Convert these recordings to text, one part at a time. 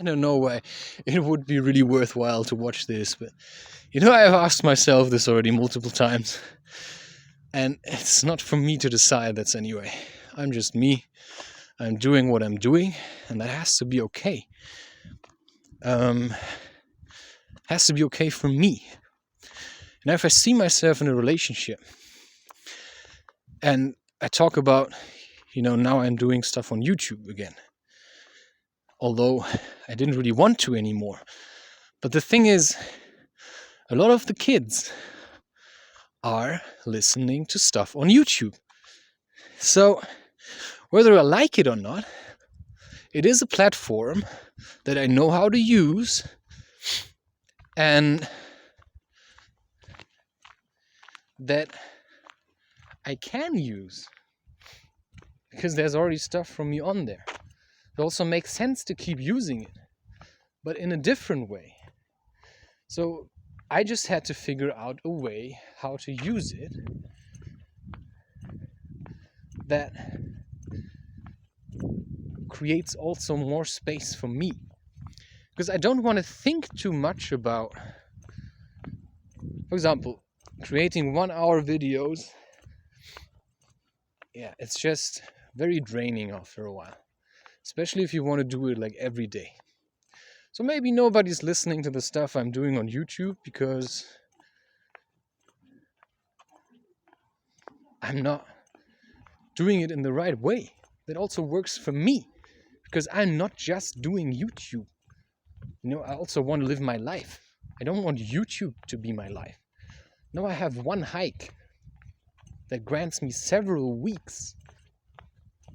don't know why it would be really worthwhile to watch this, but I've asked myself this already multiple times, and it's not for me to decide. That's anyway. I'm just me. I'm doing what I'm doing, and that has to be okay. Has to be okay for me. Now, if I see myself in a relationship, and I talk about, now I'm doing stuff on YouTube again, although I didn't really want to anymore. But the thing is, a lot of the kids are listening to stuff on YouTube. So, whether I like it or not, it is a platform that I know how to use, and that I can use, because there's already stuff from me on there. It also makes sense to keep using it, but in a different way. So I just had to figure out a way how to use it that creates also more space for me. Because I don't want to think too much about, for example, creating 1 hour videos. Yeah, it's just very draining after a while, especially if you want to do it like every day. So maybe nobody's listening to the stuff I'm doing on YouTube because I'm not doing it in the right way. That also works for me, because I'm not just doing YouTube. I also want to live my life. I don't want YouTube to be my life. Now I have one hike that grants me several weeks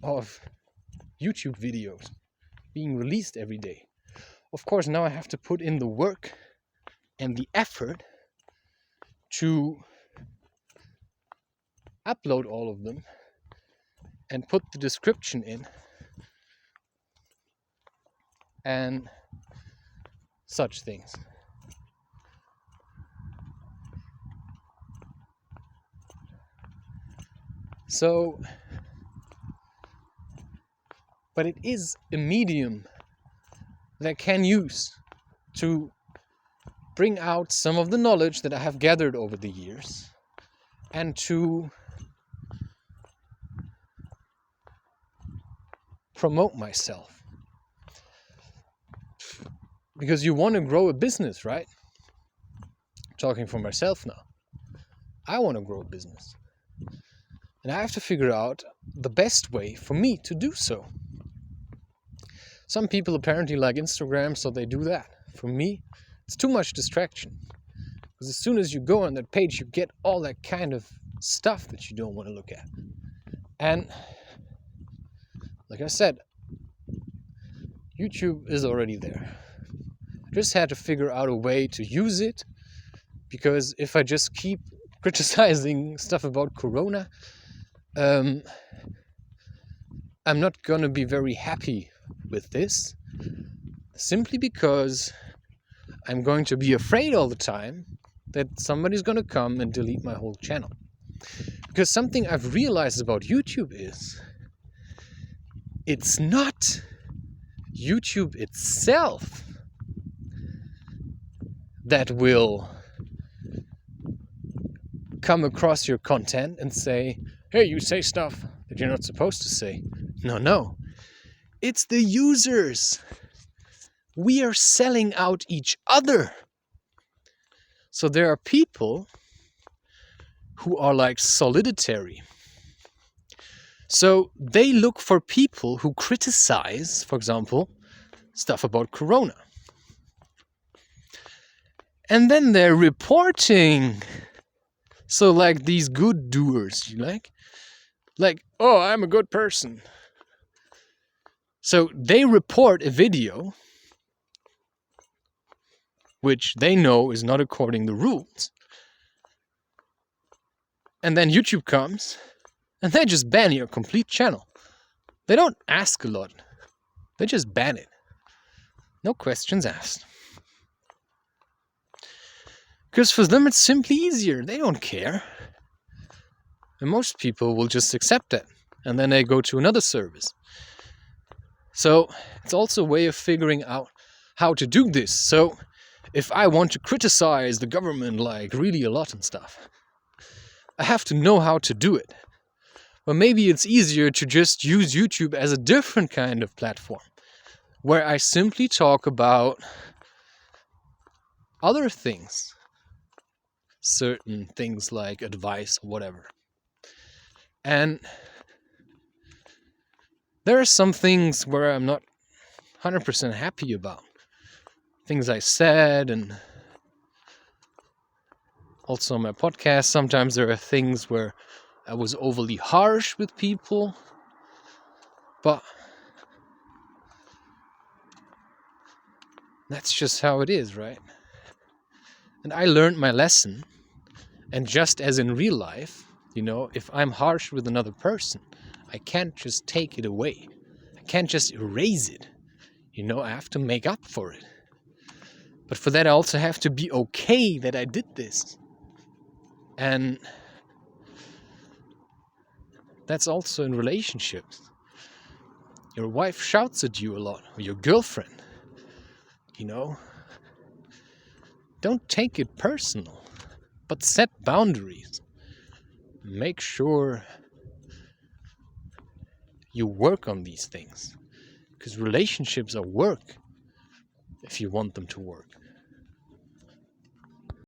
of YouTube videos being released every day. Of course, now I have to put in the work and the effort to upload all of them and put the description in and such things. So, but it is a medium that I can use to bring out some of the knowledge that I have gathered over the years, and to promote myself. Because you want to grow a business, right? Talking for myself now. I want to grow a business. And I have to figure out the best way for me to do so. Some people apparently like Instagram, so they do that. For me, it's too much distraction. Because as soon as you go on that page, you get all that kind of stuff that you don't want to look at. And like I said, YouTube is already there. I just had to figure out a way to use it, because if I just keep criticizing stuff about Corona, I'm not gonna be very happy with this, simply because I'm going to be afraid all the time that somebody's gonna come and delete my whole channel. Because something I've realized about YouTube is, it's not YouTube itself that will come across your content and say, hey, you say stuff that you're not supposed to say. No. It's the users. We are selling out each other. So there are people who are like solitary. So they look for people who criticize, for example, stuff about Corona. And then they're reporting. So like these good doers, like, oh, I'm a good person. So they report a video which they know is not according to the rules. And then YouTube comes and they just ban your complete channel. They don't ask a lot. They just ban it. No questions asked. Because for them it's simply easier. They don't care. And most people will just accept it. And then they go to another service. So it's also a way of figuring out how to do this. So if I want to criticize the government like really a lot and stuff, I have to know how to do it. But maybe it's easier to just use YouTube as a different kind of platform, where I simply talk about other things, certain things like advice or whatever. And there are some things where I'm not 100% happy about. Things I said, and also on my podcast, sometimes there are things where I was overly harsh with people. But that's just how it is, right? And I learned my lesson. And just as in real life, if I'm harsh with another person, I can't just take it away. I can't just erase it. I have to make up for it. But for that, I also have to be okay that I did this. And that's also in relationships. Your wife shouts at you a lot, or your girlfriend. Don't take it personal, but set boundaries. Make sure you work on these things, because relationships are work if you want them to work.